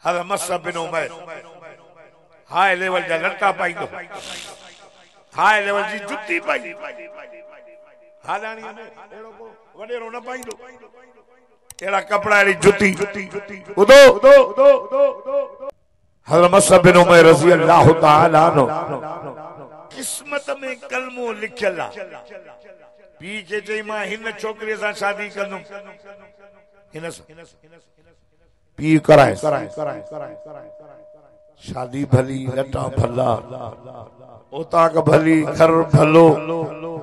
हज़रत मुसअब बिन Umair high level जा लटा पाईंदो, हाई लेवल जी जुती पाई, हालाणी में एड़ो को वडेरो न पाईंदो, एड़ा कपड़ा एड़ी जुती उदो हज़रत मुसअब बिन उमैर रज़ी अल्लाह तआला अन्हु किस्मत में कलमो लिखियल आ। पी के चई मां हिन छोकरे सां शादी कंदुम, हिन पी कराए शादी भली लटा भला ओताक भली घर भलो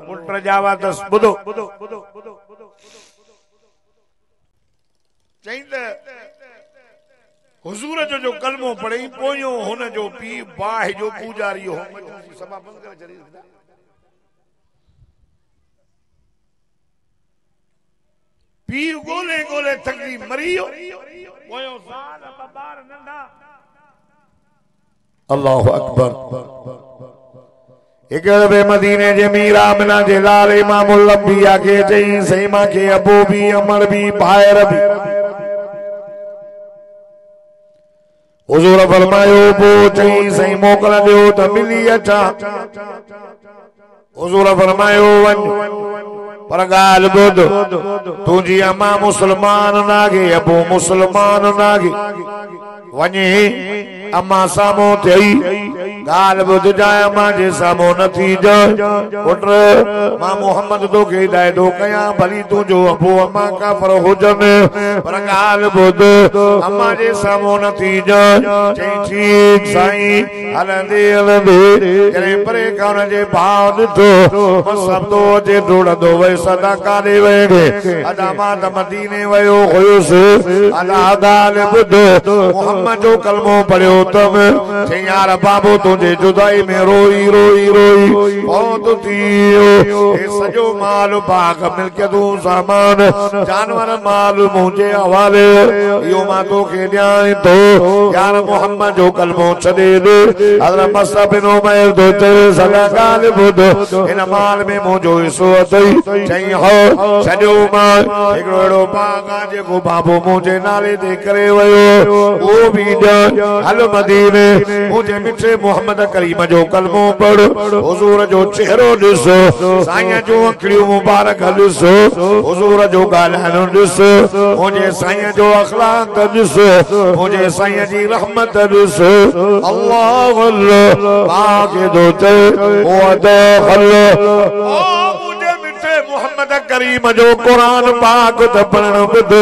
पुट जावा दस बुधो चईंदा हुजूर जो कलमो पढ़ी पोयो हुन जो पी बाह जो पूजारी हो सभा बंद करे छड़ी पी गोले गोले थकी मरियो पोयो साल बार नंढा अल्लाहु अकबर। इकड़े मदीने जे मीरा मिना जे लाल इमामुल अंबिया के चई सईमा के अबू भी अमर भी भायर भी हुजूर फरमायो बो चई सही मोकल दियो त मिली अचा। हुजूर फरमायो वन पर गाल बुध तुझी अम्मा मुसलमान नागे अबू मुसलमान नागे वने अम्मा सामो थई गाल बुध जाए अम्मा जे सामो न थी जाए पुट मां मोहम्मद तो के हिदायत कया भली तू जो अबू अम्मा काफर हुजन पर गाल बुध अम्मा जे सामो न थी जाए चई ठीक साईं हलंदे हलंदे जरे परे कौन जे भाव दिथो सब तो जे डोड़दो वे सदा काले वेगे अदा मां त मदीने वयो हुयुस अदा गाल बुध मोहम्मद जो कलमो पढ़ियो तम चई यार बाबू तुझे जुदाई में रोई रोई रोई बहुत थियो ए सजो माल बाग मिल्कियतू सामान जानवर माल मुझे हवाले यो मां तो के न्याय तो यार मोहम्मद जो कलमो छदे दे हज़रत मुसअब बिन उमैर दो तेरे सदा गाल बुध इन माल में मुझो हिस्सो अथई चई हो छजो मां एकड़ो एड़ो बाग आ जेको बाबू मुझे नाले दे करे वयो ओ भी हल मदीने मुझे मिठे मोहम्मद करीम जो कलमो पढ़ हुजूर जो चेहरो ॾिसो साईं जो अखियूं मुबारक ॾिसो हुजूर जो ॻाल्हाइणो ॾिसो मुझे साईं जो अखलाक ॾिसो मुझे साईं जी रहमत ॾिसो अल्लाह अल्लाह पाके दो ते ओ दखल मोहम्मद करीम जो कुरान पाक त पढ़ण बुध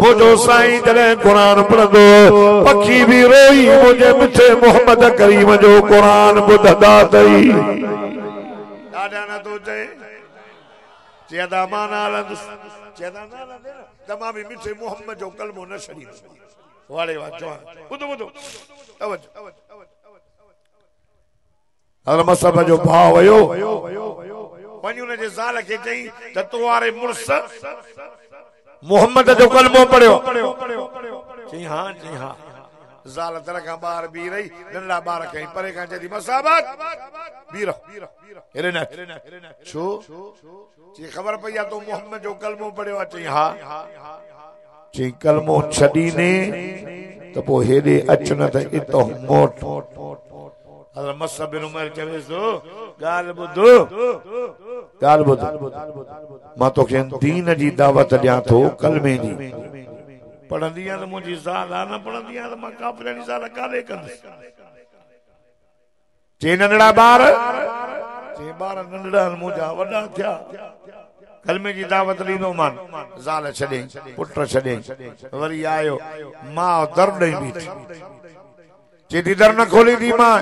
मुझो साईं जॾहिं कुरान पढ़ंदो पखी भी रोई मुझे मिठे मोहम्मद करीम जो कुरान ॿुधंदा अथई ॾाढा न थो चए चेदा मां न हलंदुसि चेदा न हलंदे न त मां बि मिठे मोहम्मद जो कलमो न छॾींदुसि वाड़े वा चवां ॿुधो ॿुधो हज़रत मुसअब जो भाउ वयो वञ उन जे ज़ाल खे चई त तो वारे मुड़स मोहम्मद जो कलमो पढ़ियो चई हां ज़ाल तर खां ॿार बी रही नंढा ॿार कई परे खां चई मसाबत बी रहो हेरे न छो चई ख़बर पई आहे तो मोहम्मद जो कलमो पढ़ियो चई हां चई कलमो छॾीने त पोइ हेॾे अच न त इतो मोट हज़रत मुसअब बिन उमैर चवेसि ॻाल्हि ॿुध मां तोखे दीन जी दावत ॾियां थो कलमे जी पढ़ंदी आहियां त मुंहिंजी ज़ाल आहे न पढ़ंदी आहियां त मां काफ़िरनि जी ज़ाल काॾे कंदुसि चई नंढड़ा ॿार नंढड़ा मुंहिंजा वॾा थिया कलमे जी दावत ॾींदो मान ज़ाल छॾे पुट छॾे वरी आयो मां दर ॾेई बीठी चेती दर न खोली थी मां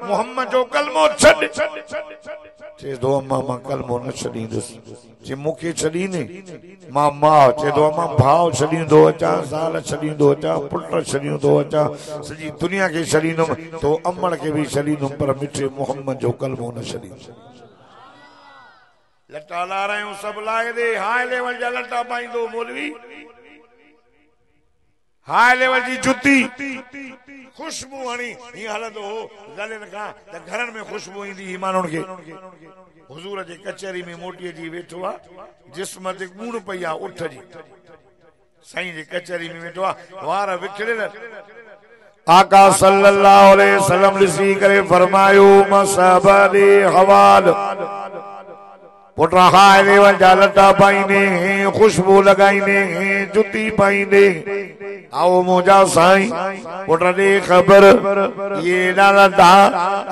मोहम्मद जो कलमो छॾ चे दो अम्मा मां कलमो न छॾींदुसि जे मूंखे छॾीने मां मां चे दो अम्मा भाउ छॾींदो अचां ज़ाल छॾींदो अचां पुट छॾींदो अचां सॼी दुनिया खे छॾींदुमि तो अमड़ खे बि छॾींदुमि पर मिठे मोहम्मद जो कलमो न छॾींदुमि लटा लारायूं सभु लाए दे हाई लेवल जा लटा पाईंदो मौलवी हाई लेवल जी जुती खुशबू हणी ही हलंदो हो गलन खां त घरनि में खुशबू ईंदी ही माण्हुनि खे हुजूर जे कचहरी में मोटीअ जी वेठो आहे जिस्म ते ॻूण पई आहे उठ जी साईं जी कचहरी में वेठो आहे वार विखड़ियल आका सल्लल्लाहु अलैहि वसल्लम ॾिसी करे फरमायो मसबले हवाल पुट्रा खाए वंजा लटा पाईंदे खुशबू लगाईंदे जुती पाईंदे आओ मुझा साईं पुट्र दे खबर ये लटा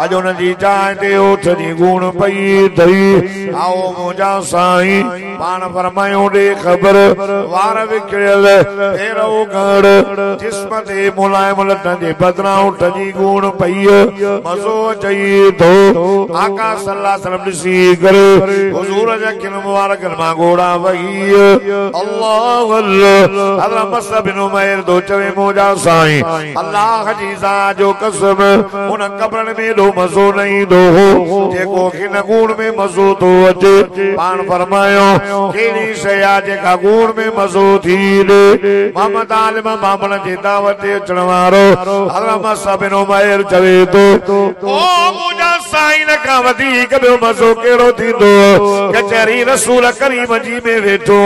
अज उन जी चाह ते उठ जी गुण पई थई आओ मुझा साईं पान फरमायो दे खबर वार विकड़ियल फेरो गड़ जिस्म ते मुलायम लटन जे बदरां उठ जी गुण पई मज़ो अचई थो आका सल्लल्लाहु अलैहि वसल्लम ॾिसी करे हुजूर जा किन मुबारक मां घोड़ा वही अल्लाह अल्लाह हज़रत मसअब बिन उमैर दो चवे मोजा साईं अल्लाह जी ज़ात जो कसम उन कब्रन में दो मज़ो नहीं दो जेको किन गुण में मज़ो तो अचे पान फरमायो केड़ी शय आ जेका गुण में मज़ो थी दे मोहम्मद आलिम मामन जी दावत ते अचण वारो हज़रत मसअब बिन उमैर चवे तो ओ मोजा साईं का वधीक ॿियो मज़ो केड़ो थींदो कचहरी रसूल करीम जी में वेठो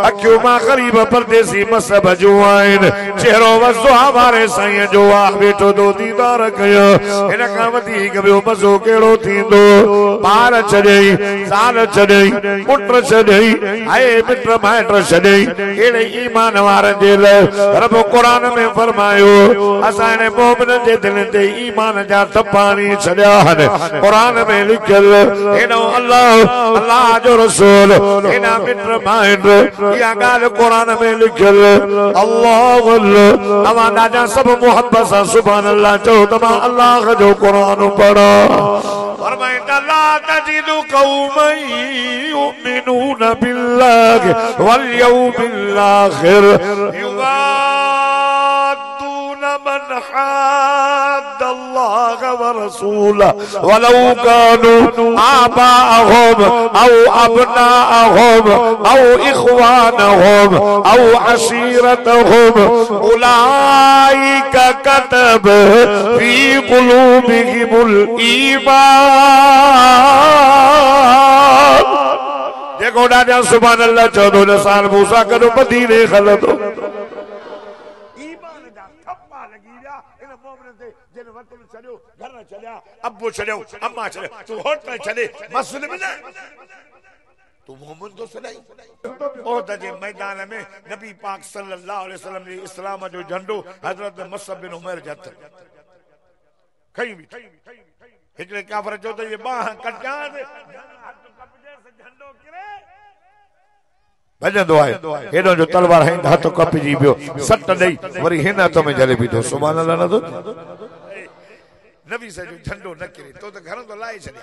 अखियों मां ग़रीब परदेसी मसअब जो आइन चेहरो वसो हमारे साईं जो आ वेठो दो दीदार कयो इन का वधीक ॿियो मज़ो केड़ो थींदो बार छॾई ज़ाल छॾई पुट छॾई आए मित्र माइट छॾई एड़े ईमान वारनि जे लाइ रब क़ुरान में फरमायो असां इन मोमिननि जे दिलनि ते ईमान जा तपाणी छॾिया आहिनि क़ुरान में लिखियल एॾो अल्लाह जो रसूल एना मित्र माइट या गाल कुरान में लिखियल अल्लाह अल्लाह अवा दादा सब मोहब्बत सा सुभान अल्लाह चो तमा अल्लाह जो कुरान पढ़ा फरमाया ला तजिदु कौमन युमिनून बिल्लाहि वल यौमिल आखिर युवादून मन हाद अल्लाह व रसूला वलौ कानू आबाअहुम औ अबनाअहुम औ इख्वानहुम औ अशीरतहुम उलाइका कतब फी कुलूबिहिमुल ईमान देखो डाजा सुभान अल्लाह 14 साल मूसा कदो मदीने खलतो घर चलिया अब्बू चलियो अम्मा चलियो तू होटल चले मस्जिद में जा तू मोहम्मद तो सदाई ओहद जे मैदान में नबी पाक सल्लल्लाहु अलैहि वसल्लम ने इस्लाम जो झंडो हजरत मसअब बिन उमैर जत खई भी हिकड़े काफर जो तो ये बाह कटिया झंडो किरे भजंदो आहे हेडो जो तलवार है हथ कपजी पियो सट दई वरी हिन हथ में जले बीठो सुभान अल्लाह न तो नबी से जो झंडो न किरे तो घर तो लाए छड़े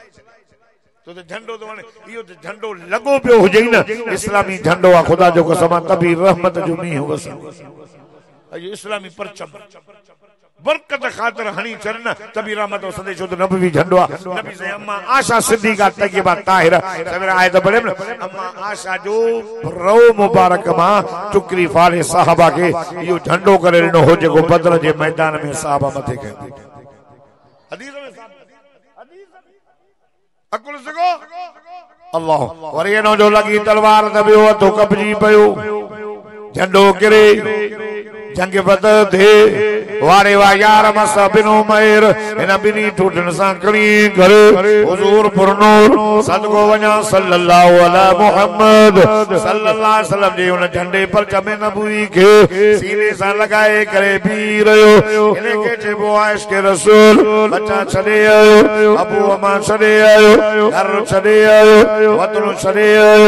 तो झंडो तो इहो झंडो लगो पियो हुजे न इस्लामी झंडो आ खुदा जो कसम तभी रहमत जो मींह वस ये इस्लामी परचम बरकत खातिर हणी चरन तभी रहमत और संदेश तो नबवी झंडो आ नबी से अम्मा आशा सिद्दीका तय्यबा ताहिरा सवेरे आए तो बड़े अम्मा आशा जो रो मुबारक मा टुकरी फारे साहबा के यो झंडो करे न हो जेको बदर जे मैदान में साहबा मथे के हदीस में अकुल सको अल्लाह वरी नो जो लगी तलवार दबियो तो कपजी पयो झंडो किरे जंग बदर थे वारे वा यार मसअब बिन उमैर इन बिनी टूटन सा कणी घर हुजूर पुरनूर सदको वना सल्लल्लाहु अला मुहम्मद सल्लल्लाहु अलैहि वसल्लम जे उन झंडे पर चमे नबी के सीने सा लगाए करे पी रयो इने के चेबो आइश के रसूल बच्चा छड़े आयो अबू अमा छड़े आयो घर छड़े आयो वतन छड़े आयो